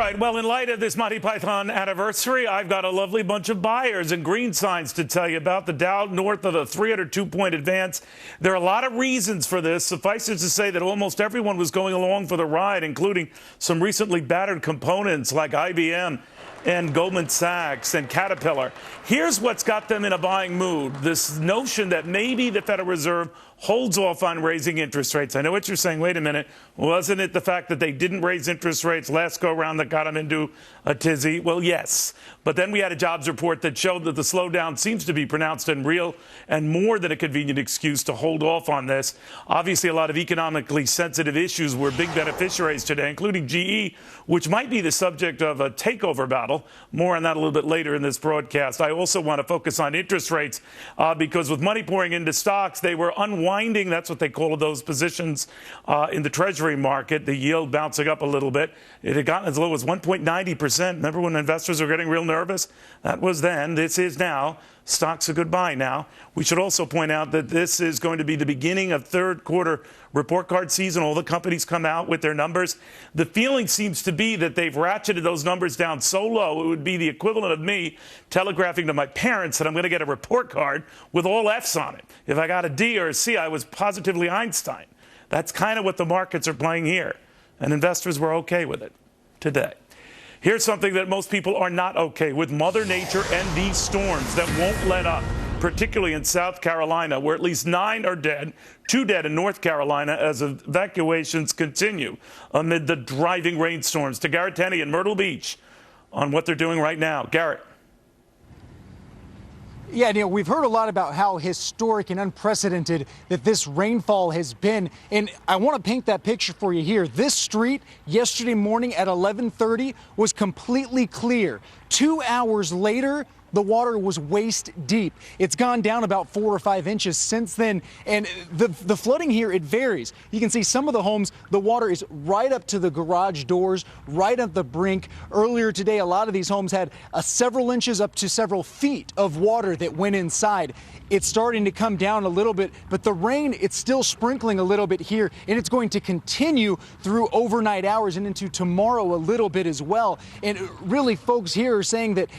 right. Well, in light of this Monty Python anniversary, I've got a lovely bunch of buyers and green signs to tell you about. The Dow north of a 302-point advance. There are a lot of reasons for this. Suffice it to say that almost everyone was going along for the ride, including some recently battered components like IBM and Goldman Sachs and Caterpillar. Here's what's got them in a buying mood. This notion that maybe the Federal Reserve holds off on raising interest rates. I know what you're saying. Wait a minute. Wasn't it the fact that they didn't raise interest rates last go around that got them into a tizzy? Well, yes. But then we had a jobs report that showed that the slowdown seems to be pronounced and real and more than a convenient excuse to hold off on this. Obviously, a lot of economically sensitive issues were big beneficiaries today, including GE, which might be the subject of a takeover battle. More on that a little bit later in this broadcast. I also want to focus on interest rates because with money pouring into stocks, they were unwinding. That's what they call those positions in the Treasury market. The yield bouncing up a little bit. It had gotten as low as 1.90%. Remember when investors were getting real nervous? That was then. This is now. Stocks are goodbye now. We should also point out that this is going to be the beginning of third quarter report card season. All the companies come out with their numbers. The feeling seems to be that they've ratcheted those numbers down so low, it would be the equivalent of me telegraphing to my parents that I'm going to get a report card with all F's on it. If I got a D or a C, I was positively Einstein. That's kind of what the markets are playing here. And investors were okay with it today. Here's something that most people are not okay with: Mother Nature and these storms that won't let up, particularly in South Carolina, where at least 9 are dead, 2 dead in North Carolina as evacuations continue amid the driving rainstorms. To Garrett Tenney in Myrtle Beach on what they're doing right now. Garrett. Yeah, Neil, we've heard a lot about how historic and unprecedented that this rainfall has been. And I want to paint that picture for you here. This street yesterday morning at 11:30 was completely clear. 2 hours later, the water was waist deep. It's gone down about 4 or 5 inches since then. And the flooding here, it varies. You can see some of the homes, the water is right up to the garage doors, right at the brink. Earlier today, a lot of these homes had several inches up to several feet of water that went inside. It's starting to come down a little bit, but the rain, it's still sprinkling a little bit here, and it's going to continue through overnight hours and into tomorrow a little bit as well. And really, folks here are saying that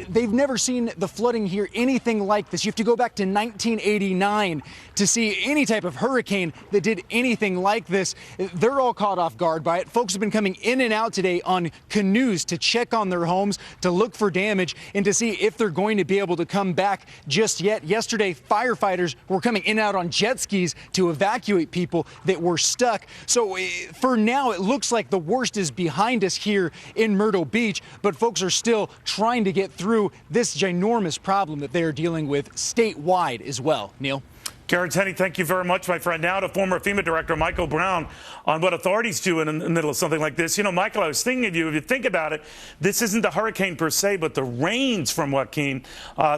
they've never seen the flooding here anything like this. You have to go back to 1989 to see any type of hurricane that did anything like this. They're all caught off guard by it. Folks have been coming in and out today on canoes to check on their homes, to look for damage, and to see if they're going to be able to come back just yet. Yesterday, firefighters were coming in and out on jet skis to evacuate people that were stuck. So for now, it looks like the worst is behind us here in Myrtle Beach, but folks are still trying to get through this ginormous problem that they are dealing with statewide as well. Neil? Garrett Tenney, thank you very much, my friend. Now to former FEMA Director Michael Brown on what authorities do in the middle of something like this. You know, Michael, I was thinking of you. If you think about it, this isn't the hurricane per se, but the rains from Joaquin.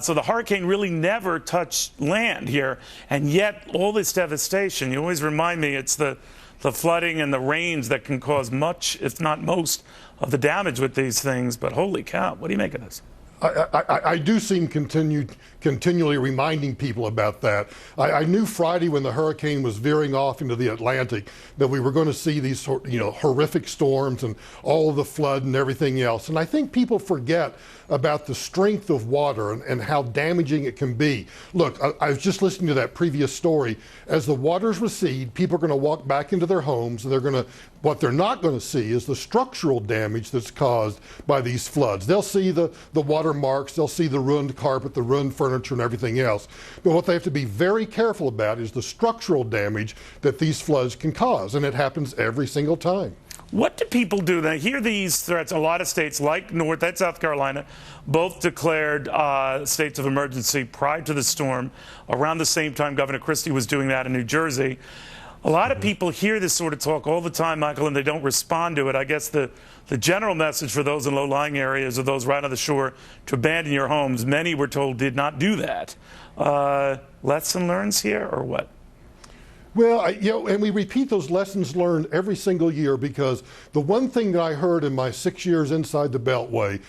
So the hurricane really never touched land here. And yet all this devastation, you always remind me it's the flooding and the rains that can cause much, if not most, of the damage with these things. But holy cow, what do you make of this? I do seem continually reminding people about that. I knew Friday when the hurricane was veering off into the Atlantic that we were going to see these horrific storms and all of the flood and everything else. And I think people forget about the strength of water and how damaging it can be. Look, I was just listening to that previous story. As the waters recede, people are going to walk back into their homes. And what they're not going to see is the structural damage that's caused by these floods. They'll see the water marks, they'll see the ruined carpet, the ruined furniture, and everything else. But what they have to be very careful about is the structural damage that these floods can cause, and it happens every single time. What do people do? They hear these threats. A lot of states like North and South Carolina both declared states of emergency prior to the storm. Around the same time, Governor Christie was doing that in New Jersey. A lot of people hear this sort of talk all the time, Michael, and they don't respond to it. I guess the general message for those in low-lying areas or those right on the shore to abandon your homes, many were told did not do that. Lesson learned here or what? Well, and we repeat those lessons learned every single year, because the one thing that I heard in my 6 years inside the Beltway,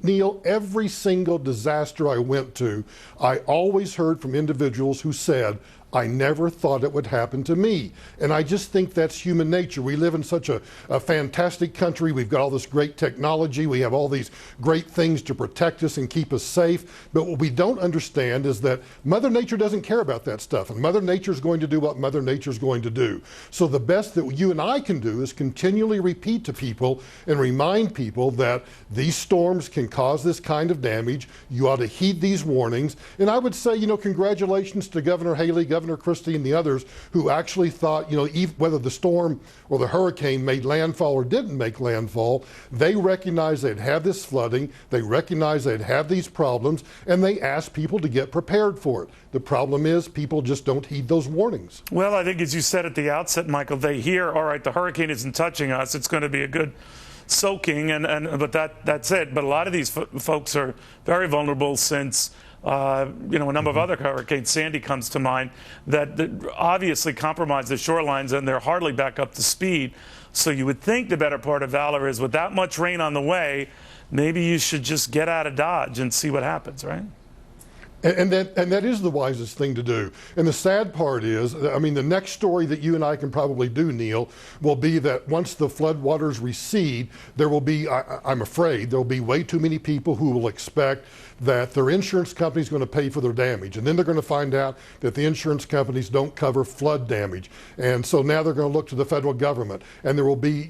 Neil, every single disaster I went to, I always heard from individuals who said, I never thought it would happen to me. And I just think that's human nature. We live in such a fantastic country. We've got all this great technology. We have all these great things to protect us and keep us safe. But what we don't understand is that Mother Nature doesn't care about that stuff. And Mother Nature is going to do what Mother Nature is going to do. So the best that you and I can do is continually repeat to people and remind people that these storms can cause this kind of damage. You ought to heed these warnings. And I would say, congratulations to Governor Haley, Governor Christie, and the others who actually thought, whether the storm or the hurricane made landfall or didn't make landfall, they recognized they'd have this flooding, they recognized they'd have these problems, and they asked people to get prepared for it. The problem is people just don't heed those warnings. Well, I think as you said at the outset, Michael, they hear, all right, the hurricane isn't touching us, it's going to be a good soaking, but that's it. But a lot of these folks are very vulnerable since a number of other hurricanes, Sandy comes to mind, that obviously compromise the shorelines, and they're hardly back up to speed. So you would think the better part of valor is, with that much rain on the way, maybe you should just get out of Dodge and see what happens, right? And that is the wisest thing to do. And the sad part is, the next story that you and I can probably do, Neil, will be that once the floodwaters recede, there will be, I'm afraid, there will be way too many people who will expect that their insurance company is going to pay for their damage. And then they're going to find out that the insurance companies don't cover flood damage. And so now they're going to look to the federal government. And there will be,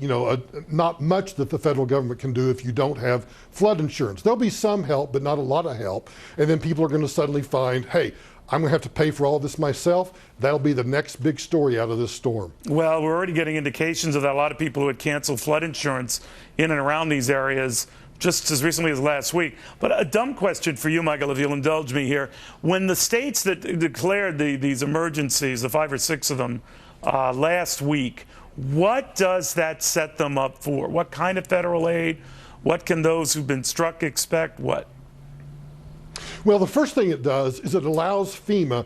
not much that the federal government can do if you don't have flood insurance. There'll be some help, but not a lot of help. And then people are going to suddenly find, hey, I'm going to have to pay for all this myself. That'll be the next big story out of this storm. Well, we're already getting indications of that. A lot of people who had canceled flood insurance in and around these areas just as recently as last week. But a dumb question for you, Michael, if you'll indulge me here. When the states that declared these emergencies, the 5 or 6 of them, last week, what does that set them up for? What kind of federal aid? What can those who've been struck expect? What? Well, the first thing it does is it allows FEMA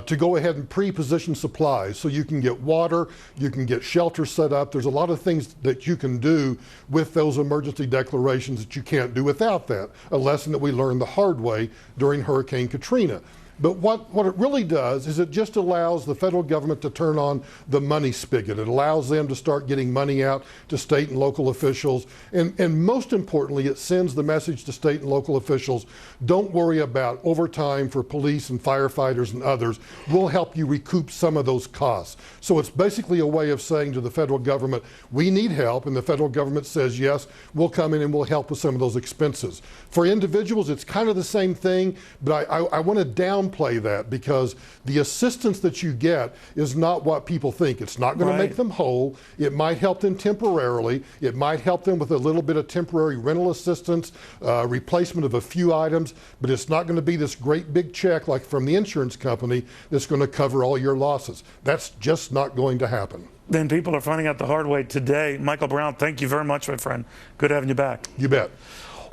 to go ahead and pre-position supplies. So you can get water, you can get shelter set up. There's a lot of things that you can do with those emergency declarations that you can't do without that. A lesson that we learned the hard way during Hurricane Katrina. But what it really does is it just allows the federal government to turn on the money spigot. It allows them to start getting money out to state and local officials. And most importantly, it sends the message to state and local officials, don't worry about overtime for police and firefighters and others. We'll help you recoup some of those costs. So it's basically a way of saying to the federal government, we need help. And the federal government says, yes, we'll come in and we'll help with some of those expenses. For individuals, it's kind of the same thing, but I want to downplay that, because the assistance that you get is not what people think. It's not going to make them whole. It might help them temporarily. It might help them with a little bit of temporary rental assistance, replacement of a few items, but it's not going to be this great big check like from the insurance company that's going to cover all your losses. That's just not going to happen. Then people are finding out the hard way today. Michael Brown, thank you very much, my friend. Good having you back. You bet.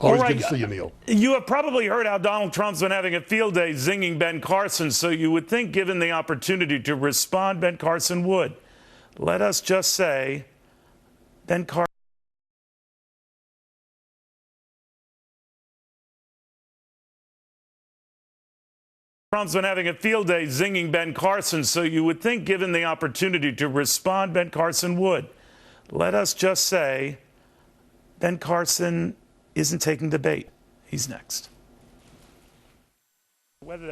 Always good to see you, Neil. You have probably heard how Donald Trump's been having a field day zinging Ben Carson, so you would think, given the opportunity to respond, Ben Carson would. Let us just say Ben Carson. Trump's been having a field day zinging Ben Carson, so you would think, given the opportunity to respond, Ben Carson would. Let us just say Ben Carson isn't taking the bait. He's next. Whether that